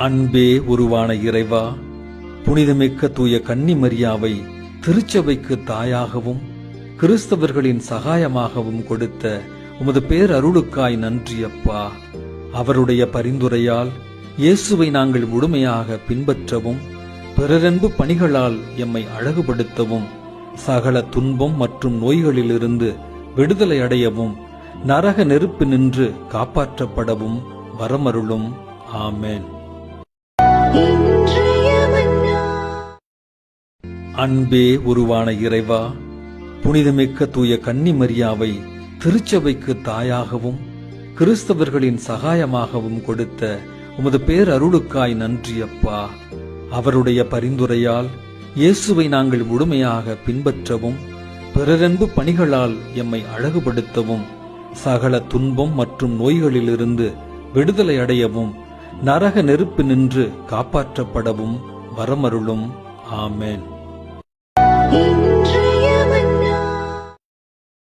அன்பே உருவான இறைவா, புனிதமிக்க தூய கன்னிமரியாவை திருச்சபைக்கு தாயாகவும் கிறிஸ்தவர்களின் சகாயமாகவும் கொடுத்த உமது பேரருளுக்காய் நன்றி அப்பா. அவருடைய பரிந்துரையால் இயேசுவை நாங்கள் முழுமையாக பின்பற்றவும் பிறரன்பு பணிகளால் எம்மை அழகுபடுத்தவும் சகல துன்பம் மற்றும் நோய்களிலிருந்து விடுதலை அடையவும் நரக நெருப்பு நின்று காப்பாற்றப்படவும் வரமருளும். ஆமென். அன்பே உருவான இறைவா, புனிதமிக்க தூய கன்னிமரியாவை திருச்சபைக்கு தாயாகவும் கிறிஸ்தவர்களின் சகாயமாகவும் கொடுத்த உமது பேரருளுக்காய் நன்றி அப்பா. அவருடைய பரிந்துரையால் இயேசுவை நாங்கள் முழுமையாக பின்பற்றவும் பிறரன்பு பணிகளால் எம்மை அழகுபடுத்தவும் சகல துன்பம் மற்றும் நோய்களிலிருந்து விடுதலை அடையவும் நரக நெருப்பு நின்று காப்பாற்றப்படவும் வரமருளும். ஆமென்.